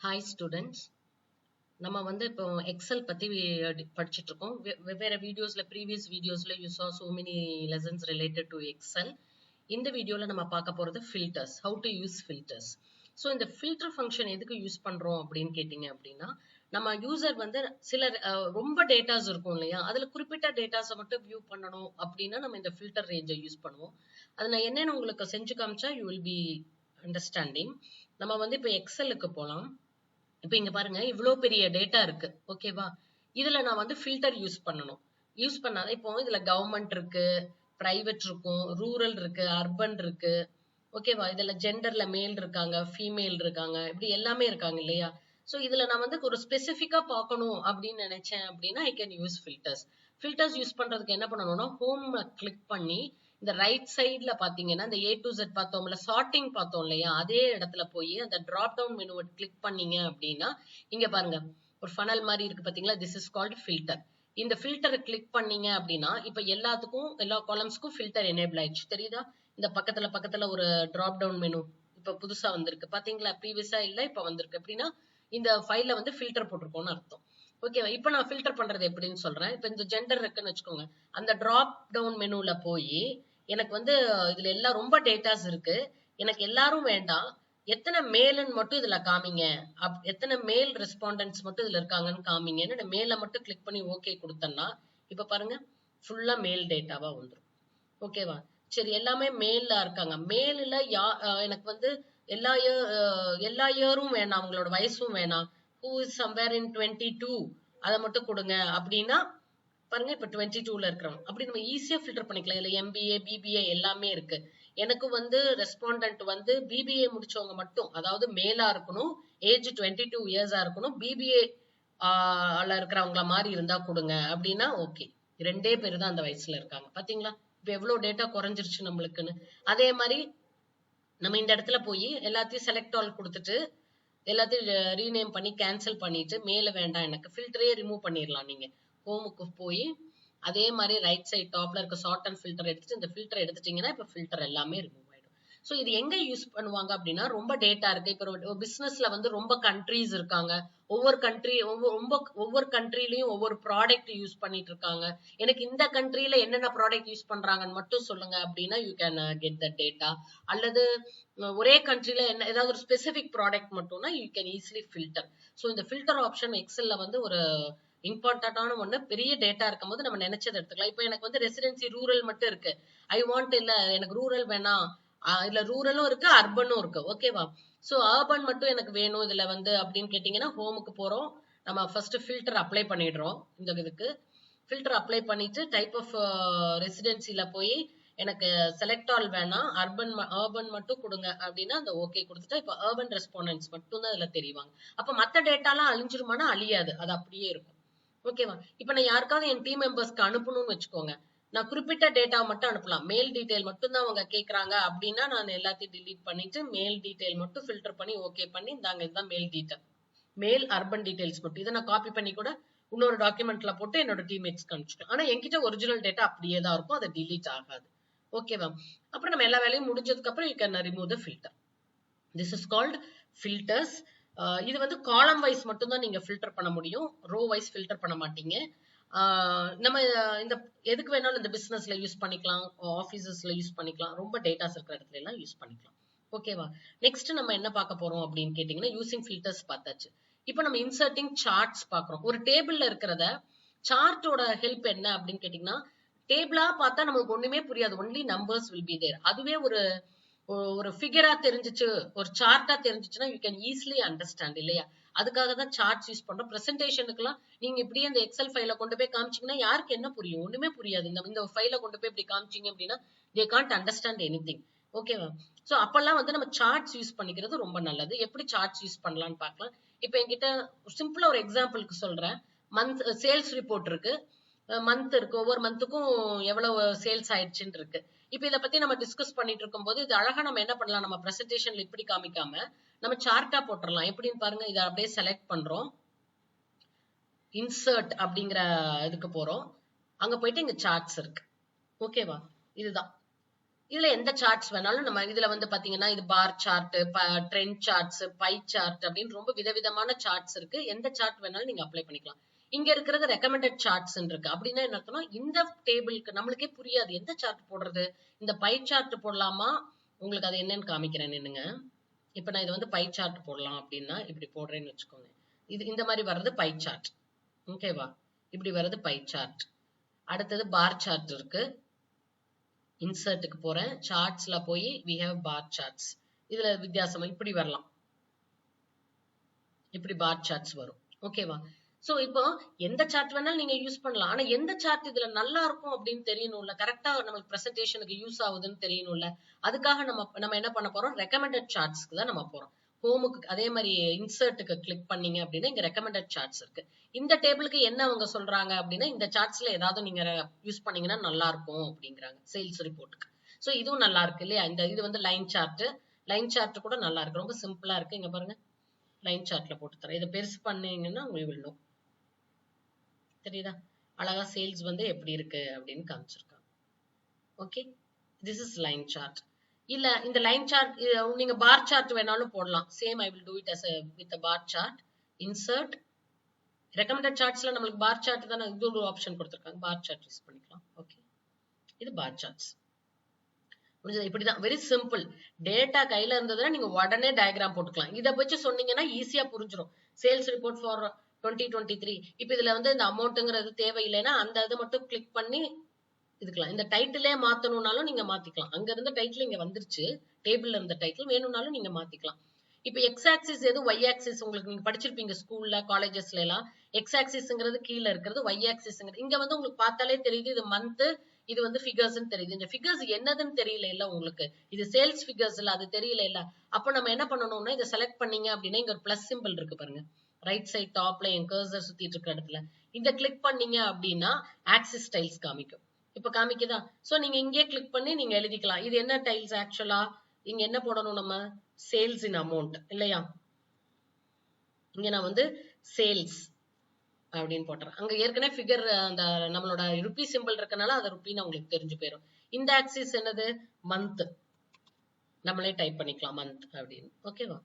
Hi students, நம்ம வந்து இப்போ எக்ஸல் பத்தி படிச்சிட்டு இருக்கோம். வெவ்வேறு வீடியோஸ்ல ப்ரீவியஸ் வீடியோஸ்ல you saw so many lessons related to excel. இந்த வீடியோல நம்ம பார்க்க போறது filters, how to use filters. So இந்த filter function எதுக்கு யூஸ் பண்றோம் அப்படின்னு கேட்டீங்க அப்படின்னா, நம்ம யூசர் வந்து சிலர் ரொம்ப டேட்டாஸ் இருக்கும் இல்லையா, அதுல குறிப்பிட்ட டேட்டாஸை மட்டும் வியூ பண்ணணும் அப்படின்னா நம்ம இந்த ஃபில்டர் ரேஞ்சை யூஸ் பண்ணுவோம். அது நான் என்னன்னு உங்களுக்கு செஞ்சு காமிச்சா யூ வில் பி அண்டர்ஸ்டாண்டிங். நம்ம வந்து இப்போ எக்ஸலுக்கு போகலாம். இப்ப இங்க பாருங்க, இவ்வளவு பெரிய டேட்டா இருக்கு. ஓகேவா? இதுல நான் வந்து ஃபில்டர் யூஸ் பண்ணணும். யூஸ் பண்ணாத இப்போ இதுல கவர்மெண்ட் இருக்கு, பிரைவேட் இருக்கும், ரூரல் இருக்கு, அர்பன் இருக்கு. ஓகேவா? இதுல ஜெண்டர்ல மேல் இருக்காங்க, ஃபீமேல் இருக்காங்க, இப்படி எல்லாமே இருக்காங்க இல்லையா? சோ இதுல நான் வந்து ஒரு ஸ்பெசிபிக்கா பார்க்கணும் அப்படின்னு நினைச்சேன் அப்படின்னா I can use filters. Filters use பண்றதுக்கு என்ன பண்ணணும்னா, ஹோம் கிளிக் பண்ணி இந்த ரைட் சைட்ல பாத்தீங்கன்னா இந்த A to Z பார்த்தோம்ல, சார்ட்டிங் பார்த்தோம் இல்லையா, அதே இடத்துல போய் அந்த டிராப் டவுன் மெனுவை கிளிக் பண்ணீங்க அப்படின்னா இங்க பாருங்க ஒரு ஃபனல் மாதிரி இருக்கு பாத்தீங்களா, திஸ் இஸ் கால்ட் ஃபில்டர். இந்த ஃபில்டரை கிளிக் பண்ணீங்க அப்படின்னா இப்ப எல்லாத்துக்கும் எல்லா காலம்ஸ்க்கும் ஃபில்டர் எனேபிள் ஆயிடுச்சு. தெரியுதா? இந்த பக்கத்துல ஒரு டிராப் டவுன் மெனு இப்ப புதுசா வந்திருக்கு பாத்தீங்களா, ப்ரீவியஸா இல்ல இப்ப வந்திருக்கு. எப்படின்னா இந்த ஃபைல்ல வந்து ஃபில்டர் போட்டிருக்கோம்னு அர்த்தம். ஓகேவா? இப்ப நான் ஃபில்டர் பண்றது எப்படின்னு சொல்றேன். இப்ப இந்த ஜெண்டர் இருக்குன்னு வச்சுக்கோங்க, அந்த டிராப் டவுன் மெனுல போய் எனக்கு வந்து இதுல எல்லாம் ரொம்ப டேட்டாஸ் இருக்கு, எனக்கு எல்லாரும் வேண்டாம், எத்தனை மேல்னு மட்டும் இதுல காமிங்க, எத்தனை மேல் ரெஸ்பாண்டன்ஸ் மட்டும் இதுல இருக்காங்கன்னு காமிங்கன்னு மேல மட்டும் கிளிக் பண்ணி ஓகே கொடுத்தேன்னா இப்ப பாருங்க ஃபுல்லா மேல் டேட்டாவா வந்துடும். ஓகேவா? சரி, எல்லாமே மேல்ல இருக்காங்க. மேல்ல எனக்கு வந்து எல்லா இயரும் வேணாம், அவங்களோட வயசும் வேணாம், who is somewhere in 22 அதை மட்டும் கொடுங்க அப்படின்னா பாருங்க இப்ப 22ல இருக்கிறோம். அப்படி நம்ம ஈஸியா ஃபில்டர் பண்ணிக்கலாம். இதுல MBA BBA எல்லாமே இருக்கு. எனக்கு வந்து ரெஸ்பாண்டன்ட் வந்து BBA முடிச்சவங்க மட்டும், அதாவது மேலா இருக்கணும், ஏஜ் 22 இயர்ஸா இருக்கணும், BBA இருக்கிறவங்கள மாதிரி இருந்தா கொடுங்க அப்படின்னா ஓகே. ரெண்டே பேரு தான் அந்த வயசுல இருக்காங்க. பாத்தீங்களா இப்ப எவ்வளவு டேட்டா குறைஞ்சிருச்சு நம்மளுக்குன்னு. அதே மாதிரி நம்ம இந்த இடத்துல போய் எல்லாத்தையும் செலக்ட் ஆல் கொடுத்துட்டு எல்லாத்தையும் ரீநேம் பண்ணி கேன்சல் பண்ணிட்டு மேல வேண்டாம் எனக்கு ஃபில்டரே ரிமூவ் பண்ணிடலாம். நீங்க ஹோமுக்கு போய் அதே மாதிரி ரைட் சைட் டாப்ல இருக்க சார்ட் அண்ட் ஃபில்டர் எடுத்துட்டு இந்த ஃபில்டர் எடுத்துட்டீங்கன்னா இப்ப ஃபில்டர் எல்லாமே ரிமூவ் ஆயிடும். சோ இது எங்க யூஸ் பண்ணுவாங்க அப்படின்னா, ரொம்ப டேட்டா இருக்கு, இப்ப பிசினஸ்ல வந்து ரொம்ப கண்ட்ரீஸ் இருக்காங்க, ஒவ்வொரு கண்ட்ரிலயும் ஒவ்வொரு ப்ராடக்ட் யூஸ் பண்ணிட்டு இருக்காங்க, எனக்கு இந்த கண்ட்ரில என்னென்ன ப்ராடக்ட் யூஸ் பண்றாங்கன்னு மட்டும் சொல்லுங்க அப்படின்னா you can get the data. அல்லது ஒரே கண்ட்ரில என்ன ஏதாவது ஒரு ஸ்பெசிபிக் ப்ராடக்ட் மட்டும்னா you can easily filter. So இந்த ஃபில்டர் ஆப்ஷன் எக்ஸல்ல வந்து ஒரு இம்பார்ட்டன்டான ஒண்ணு. பெரிய டேட்டா இருக்கும் போது நம்ம நினைச்சதை எடுத்துக்கலாம். இப்போ எனக்கு வந்து ரெசிடென்சி ரூரல் மட்டும் இருக்கு, ஐ வாண்ட் இல்ல எனக்கு ரூரல் வேணாம், இதுல ரூரலும் இருக்கு அர்பனும் இருக்கு. ஓகேவா? சோ அர்பன் மட்டும் எனக்கு வேணும் இதுல வந்து அப்படின்னு கேட்டீங்கன்னா ஹோமுக்கு போறோம், நம்ம ஃபர்ஸ்ட் ஃபில்டர் அப்ளை பண்ணிடுறோம். இந்த இதுக்கு ஃபில்டர் அப்ளை பண்ணிட்டு டைப் ஆஃப் ரெசிடென்சில போய் எனக்கு செலக்ட் ஆல் வேணாம், அர்பன் மட்டும் கொடுங்க அப்படின்னா அந்த ஓகே கொடுத்துட்டா இப்ப அர்பன் ரெஸ்பாண்டன்ஸ் மட்டும் தான் இதுல தெரிவாங்க. அப்ப மத்த டேட்டாலாம் அழிஞ்சிருமானா அழியாது, அது அப்படியே இருக்கும். ஓகேவா? இப்ப நான் யாருக்காவது என் டீம் மெம்பர்ஸ்க்கு அனுப்பணும்னு வச்சுக்கோங்க, நான் குறிப்பிட்ட டேட்டா மட்டும் அனுப்பலாம். மேல் டீடைல் மட்டும் தான் அவங்க கேக்குறாங்க அப்படின்னா நான் எல்லாத்தையும் டிலீட் பண்ணிட்டு மேல் டீடைல் மட்டும் ஃபில்டர் பண்ணி ஓகே பண்ணி இந்தாங்க இதுதான் மேல் டீடைல், மேல் அர்பன் டீடைல்ஸ் மட்டும். இதை நான் காப்பி பண்ணி கூட இன்னொரு டாக்குமெண்ட்ல போட்டு என்னோட டீம்மேட்ஸ்க்கு அனுப்பிச்சிட்டேன். ஆனா என்கிட்ட ஒரிஜினல் டேட்டா அப்படியே தான் இருக்கும், அது டிலீட் ஆகாது. ஓகேவா? அப்புறம் நம்ம எல்லா வேலையும் முடிஞ்சதுக்கு அப்புறம் you can remove the filter. This is called filters. இது வந்து காலம் வைஸ் மட்டும் தான் நீங்க ஃபில்டர் பண்ண முடியும், ரோ வைஸ் ஃபில்டர் பண்ண மாட்டீங்க. நம்ம இந்த எதுக்கு வேணாலும் இந்த பிசினஸ்ல யூஸ் பண்ணிக்கலாம், ஆபீசஸ்ல யூஸ் பண்ணிக்கலாம், ரொம்ப டேட்டாஸ் இருக்கிற இடத்துல எல்லாம் யூஸ் பண்ணிக்கலாம். ஓகேவா? நெக்ஸ்ட் நம்ம என்ன பார்க்க போறோம் அப்படின்னு கேட்டீங்கன்னா, யூசிங் ஃபில்டர்ஸ் பார்த்தாச்சு. இப்போ நம்ம இன்சர்ட்டிங் சார்ட்ஸ் பார்க்கறோம். ஒரு டேபிள்ல இருக்கிறத சார்ட்டோட ஹெல்ப் என்ன அப்படின்னு கேட்டீங்கன்னா, டேபிளா பார்த்தா நமக்கு ஒண்ணுமே புரியாது, only numbers will be there. அதுவே ஒரு ஃபிகரா தெரிஞ்சிச்சு, ஒரு சார்ட்டா தெரிஞ்சிச்சுன்னா யூ கேன் ஈஸிலி அண்டர்ஸ்டாண்ட் இல்லையா? அதுக்காக தான் சார்ட்ஸ் யூஸ் பண்றோம். பிரசன்டேஷனுக்குலாம் நீங்க இப்படியே அந்த எக்ஸல் ஃபைல கொண்டு போய் காமிச்சீங்கன்னா யாருக்கு என்ன புரியும்? ஒண்ணுமே புரியாது. இந்த ஃபைல கொண்டு போய் இப்படி காமிச்சீங்க அப்படின்னா they can't understand anything. ஓகேவா? சோ அப்பெல்லாம் வந்து நம்ம சார்ட்ஸ் யூஸ் பண்ணிக்கிறது ரொம்ப நல்லது. எப்படி சார்ட்ஸ் யூஸ் பண்ணலாம்னு பார்க்கலாம். இப்போ என்கிட்ட சிம்பிளா ஒரு எக்ஸாம்பிளுக்கு சொல்றேன். மந்த் சேல்ஸ் ரிப்போர்ட் இருக்கு, மந்த் இருக்கு, ஒவ்வொரு மந்த்துக்கும் எவ்வளவு சேல்ஸ் ஆயிடுச்சுன்னு இருக்கு. இப்ப இதை பத்தி நம்ம டிஸ்கஸ் பண்ணிட்டு இருக்கும் போது இது அழகா நம்ம என்ன பண்ணலாம், நம்ம பிரசன்டேஷன்ல இப்படி காமிக்காம நம்ம சார்ட்டா போட்டுடலாம். எப்படின்னு பாருங்க, இதை அப்படியே செலக்ட் பண்றோம், இன்சர்ட் அப்படிங்கிற இதுக்கு போறோம், அங்க போயிட்டு இங்க சார்ட்ஸ் இருக்கு. ஓகேவா? இதுதான் இதுல எந்த சார்ட்ஸ் வேணாலும் நம்ம இதுல வந்து பாத்தீங்கன்னா இது bar chart, trend charts, pie chart அப்படின்னு ரொம்ப விதவிதமான சார்ட்ஸ் இருக்கு. எந்த சார்ட் வேணாலும் நீங்க அப்ளை பண்ணிக்கலாம். இங்க இருக்கிறது ரெக்கமெண்டட் சார்ட்ஸ் இருக்கு. அப்படின்னா என்ன அர்த்தம்னா இந்த டேபிளுக்கு நம்மளுக்கே புரியாது எந்த சார்ட் போடுறது. இந்த பை சார்ட் போடலாமா, உங்களுக்கு அது என்னன்னு காமிக்கிறேன் என்னங்க. இப்ப நான் இது வந்து பை சார்ட் போடலாம் அப்படின்னா இப்படி போடுறேன்னு வச்சுக்கோங்க. இது இந்த மாதிரி வர்றது பை சார்ட். ஓகேவா, இப்படி வர்றது பை சார்ட். அடுத்தது பார் சார்ட் இருக்கு. இன்சர்ட்டுக்கு போறேன், சார்ட்ஸ்ல போய் we have bar charts. இதுல வித்தியாசமா இப்படி வரலாம், இப்படி பார் சார்ட்ஸ் வரும். ஓகேவா, சோ இப்போ எந்த சார்ட் வேணாலும் நீங்க யூஸ் பண்ணலாம். ஆனா எந்த சார்ட் இதுல நல்லா இருக்கும் அப்படின்னு தெரியணும்ல, கரெக்டா நமக்கு பிரசன்டேஷனுக்கு யூஸ் ஆகுதுன்னு தெரியணும்ல. அதுக்காக நம்ம என்ன பண்ண போறோம், ரெக்கமெண்டட் சார்ட்ஸ்க்கு தான் நம்ம போறோம். ஹோமுக்கு அதே மாதிரி இன்சர்ட்டுக்கு கிளிக் பண்ணீங்க அப்படின்னா இங்க ரெக்கமெண்டட் சார்ட்ஸ் இருக்கு. இந்த டேபிளுக்கு என்ன அவங்க சொல்றாங்க அப்படின்னா இந்த சார்ட்ஸ்ல ஏதாவது நீங்க யூஸ் பண்ணீங்கன்னா நல்லா இருக்கும் அப்படிங்கிறாங்க சேல்ஸ் ரிப்போர்ட்டுக்கு. சோ இதுவும் நல்லா இருக்கு இல்லையா. இந்த இது வந்து லைன் சார்ட், லைன் சார்ட் கூட நல்லா இருக்கு, ரொம்ப சிம்பிளா இருக்கு. இங்க பாருங்க, லைன் சார்ட்ல போட்டு தரேன். இதை பெருசு பண்ணீங்கன்னா உங்களுக்கு will know. தெரியுதா, அழகா சேல்ஸ் வந்து எப்படி இருக்கு அப்படின்னு காமிச்சிருக்காங்க. Okay, this is line chart. இல்ல இந்த லைன் சார்ட் நீங்க பார் சார்ட் வேணாலும் போடலாம். Same I will do it as a with a bar chart. Insert recommended chartsல நம்மளுக்கு பார் சார்ட் தான் இது ஒரு ஆப்ஷன் கொடுத்திருக்காங்க, பார் சார்ட் யூஸ் பண்ணிக்கலாம். ஓகே, இது பார் சார்ட்ஸ். புரிஞ்சது, இப்படிதான் வெரி சிம்பிள். டேட்டா கையில இருந்ததுன்னா நீங்க உடனே டயக்ராம் போட்டுக்கலாம். இதை வச்சு சொன்னீங்கன்னா ஈஸியா புரிஞ்சிடும். Sales report for 2023. இப்ப இதுல வந்து இந்த அமௌண்ட்ங்கிறது தேவையில்லைன்னா அந்த இதை மட்டும் கிளிக் பண்ணி இதுக்கலாம். இந்த டைட்டிலே மாத்தணும்னாலும் நீங்க மாத்திக்கலாம். அங்க இருந்த டைட்டில் இங்க வந்துருச்சு, டேபிள்ல இருந்த டைட்டில் வேணும்னாலும் நீங்க மாத்திக்கலாம். இப்ப எக்ஸ் ஆக்சிஸ் எது, ஒய் ஆக்சிஸ் உங்களுக்கு நீங்க படிச்சிருப்பீங்க ஸ்கூல்ல காலேஜஸ்ல எல்லாம். எக்ஸ் ஆக்சிஸ்ங்கிறது கீழே இருக்கிறது, ஒய் ஆக்சிஸ்ங்கிறது இங்க வந்து உங்களுக்கு பார்த்தாலே தெரியுது. இது மந்த், இது வந்து ஃபிகர்ஸ்ன்னு தெரியுது. இந்த ஃபிகர்ஸ் என்னதுன்னு தெரியல இல்ல உங்களுக்கு, இது சேல்ஸ் ஃபிகர்ஸ் இல்ல, அது தெரியல இல்ல. அப்ப நம்ம என்ன பண்ணணும்னா இதை செலக்ட் பண்ணீங்க அப்படின்னா இங்க ஒரு பிளஸ் சிம்பிள் இருக்கு பாருங்க, ரைட் சைட் டாப்ல என் கர்சர் சுத்திட்டு இருக்க இடத்துல இந்த கிளிக் பண்ணீங்க அப்படின்னா ஆக்சிஸ் டைல்ஸ் காமிக்கும். இப்ப காமிக்குதா, சோ நீங்க இங்கே கிளிக் பண்ணி நீங்க எழுதிக்கலாம். இது என்ன டைல்ஸ் ஆக்சுவலா, இங்க என்ன போடணும் நம்ம, சேல்ஸ் இன் அமௌண்ட் இல்லையா. இங்க நான் வந்து சேல்ஸ் அப்படின்னு போட்டுறேன். அங்க ஏற்கனவே ஃபிகர் அந்த நம்மளோட ருபி சிம்பிள் இருக்கனால அது ருபின்னு உங்களுக்கு தெரிஞ்சு போயிடும். இந்த ஆக்சிஸ் என்னது, மந்த், நம்மளே டைப் பண்ணிக்கலாம் மந்த் அப்படின்னு. ஓகேவா,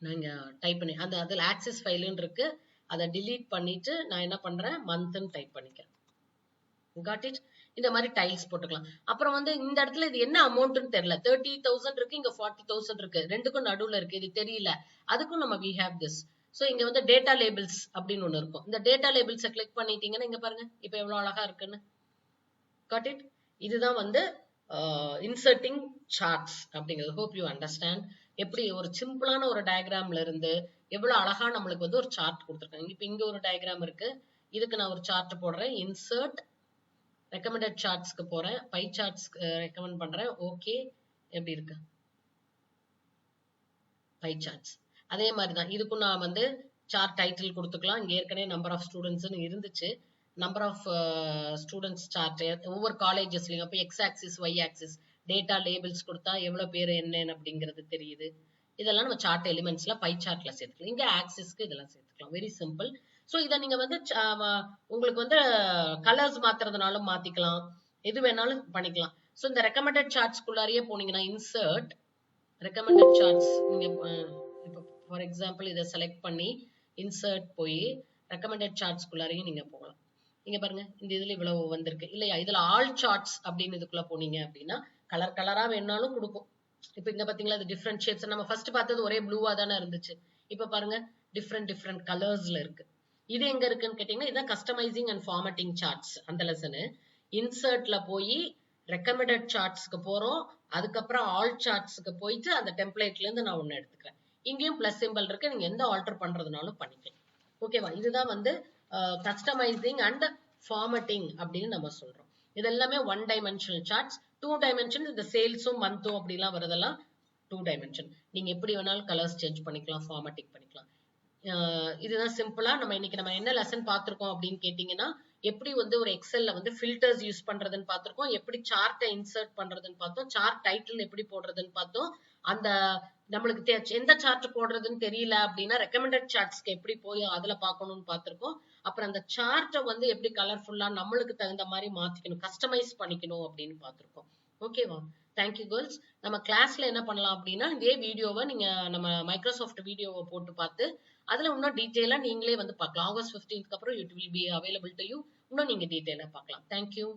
நாங்க டைப் பண்ணி அந்த அதுல ஆக்சிஸ் ஃபைல்னு இருக்கு, அதை delete பண்ணிட்டு நான் என்ன பண்றேன், மந்த்ன்னு டைப் பண்ணிக்கிறேன். Got it? இந்த மாதிரி டைல்ஸ் போட்டுக்கலாம். அப்புறம் வந்து இந்த இடத்துல இது என்ன அமௌண்ட்னு தெரியல, 30,000 இருக்கு, இங்க 40,000 இருக்கு, ரெண்டுக்கும் நடுவுல இருக்கு, இது தெரியல. அதுக்கும் நம்ம we have this. சோ இங்க வந்து டேட்டா லேபிள்ஸ் அப்படின்னு ஒண்ணு இருக்கும். இந்த டேட்டா லேபிள்ஸை கிளிக் பண்ணிட்டீங்கன்னா இங்க பாருங்க இப்ப எவ்வளவு அழகா இருக்குன்னு. Got it? இதுதான் வந்து இன்சர்ட்டிங் சார்ட்ஸ் அப்படிங்கிறது. Hope you understand. எப்படி ஒரு சிம்பிளான ஒரு டயக்ராம்ல இருந்து எவ்வளவு அழகா நம்மளுக்கு வந்து ஒரு சார்ட் கொடுத்துருக்காங்க. இப்ப இங்க ஒரு டயக்ராம் இருக்கு, இதுக்கு நான் ஒரு சார்ட் போடுறேன். இன்சர்ட் ரெக்கமெண்டட் சார்ட்ஸ்க்கு போறேன், பை சார்ட்ஸ் ரெக்கமெண்ட் பண்றேன். ஓகே, எப்படி இருக்கு பை சார்ட்ஸ். அதே மாதிரிதான் இதுக்கும் நான் வந்து சார்ட் டைட்டில் கொடுத்துக்கலாம். இங்க ஏற்கனவே நம்பர் ஆஃப் ஸ்டூடெண்ட்ஸ்னு இருந்துச்சு, நம்பர் ஆஃப் ஸ்டூடெண்ட்ஸ் சார்ட் ஒவ்வொரு காலேஜஸ்லயும். அப்ப X axis Y axis data labels கொடுத்தா எவ்வளவு பேர் என்னன்னு அப்படிங்கிறது தெரியுது. இதெல்லாம் நம்ம சார்ட் எலிமெண்ட்ஸ்ல பை சார்ட்ல சேர்த்துக்கலாம். இங்க ஆக்சிஸ்க்கு இதெல்லாம் சேர்த்துக்கலாம். Very simple. சோ இதை நீங்க வந்து உங்களுக்கு வந்து கலர்ஸ் மாத்துறதுனாலும் மாத்திக்கலாம், எது வேணாலும் பண்ணிக்கலாம். சோ இந்த ரெக்கமெண்டட் சார்ட்ஸ்குள்ளாரியே போனீங்கன்னா இன்சர்ட் ரெக்கமெண்டட் சார்ட்ஸ், நீங்க இப்போ ஃபார் எக்ஸாம்பிள் இதை செலக்ட் பண்ணி இன்சர்ட் போய் ரெக்கமெண்டட் சார்ட்ஸ்குள்ளாரையும் நீங்க போகலாம். இங்க பாருங்க இந்த இதுல இவ்வளவு வந்திருக்கு இல்லையா. இதுல ஆல் சார்ட்ஸ் அப்படின்னு இதுக்குள்ள போனீங்க அப்படின்னா கலர் கலரா வேணாலும் கொடுக்கும். இப்ப இங்க பாத்தீங்களா, இது டிஃப்ரெண்ட் ஷேப்ஸ். நம்ம ஃபர்ஸ்ட் பார்த்தது ஒரே ப்ளூவா தானே இருந்துச்சு, இப்ப பாருங்க டிஃப்ரெண்ட் கலர்ஸ்ல இருக்கு. இது எங்க இருக்குன்னு கேட்டீங்கன்னா இதான் கஸ்டமைசிங் அண்ட் ஃபார்மட்டிங் சார்ட்ஸ் அந்த லெசனு. இன்சர்ட்ல போய் ரெக்கமெண்டட் சார்ட்ஸ்க்கு போறோம், அதுக்கப்புறம் ஆல் சார்ட்ஸ்க்கு போயிட்டு அந்த டெம்ப்ளேட்ல இருந்து நான் ஒண்ணு எடுத்துக்கிறேன். இங்கேயும் பிளஸ் சிம்பிள் இருக்கு, நீங்க எந்த ஆல்டர் பண்றதுனாலும் பண்ணிக்கலாம். ஓகேவா, இதுதான் வந்து கஸ்டமைசிங் அண்ட் ஃபார்மட்டிங் அப்படின்னு நம்ம சொல்றோம். இது எல்லாமே 1 டைமென்ஷனல் சார்ட்ஸ். 2 டைமென்ஷன் இந்த சேல்ஸும் மந்த்தும் அப்படிலாம் வருதெல்லாம் 2 டைமென்ஷன். நீங்க எப்படி வேணாலும் கலர்ஸ் சேஞ்ச் பண்ணிக்கலாம், ஃபார்மட்டிங் பண்ணிக்கலாம். இதுதான் சிம்பிளா நம்ம இன்னைக்கு நம்ம என்ன லெசன் பார்த்திருக்கோம் அப்படின்னு கேட்டீங்கன்னா, எப்படி வந்து ஒரு எக்ஸல்ல வந்து ஃபில்டர்ஸ் யூஸ் பண்றதுன்னு பார்த்திருக்கோம், எப்படி சார்ட்டை இன்சர்ட் பண்றதுன்னு பார்த்தோம், சார்ட் டைட்டில் எப்படி போடுறதுன்னு பார்த்தோம். அந்த நம்மளுக்கு எந்த சார்ட் போடுறதுன்னு தெரியல அப்படின்னா ரெக்கமெண்டட் சார்ட்ஸ்க்கு எப்படி போய் அதுல பார்க்கணும்னு பார்த்திருக்கோம். அப்புறம் அந்த சார்ட்டை வந்து எப்படி கலர்ஃபுல்லா நம்மளுக்கு தகுந்த மாதிரி மாத்திக்கணும், கஸ்டமைஸ் பண்ணிக்கணும் அப்படின்னு பார்த்திருக்கோம். ஓகேவா? Thank you girls. நம்ம கிளாஸ்ல என்ன பண்ணலாம் அப்படின்னா, இதே வீடியோவ நீங்க நம்ம மைக்ரோசாஃப்ட் வீடியோவ போட்டு பார்த்து, அதுல இன்னும் டீட்டெயிலா நீங்களே வந்து பார்க்கலாம். ஆகஸ்ட் 15க்கு அப்புறம் it will be available to you. இன்னும் நீங்க டீட்டெயிலா பார்க்கலாம். Thank you.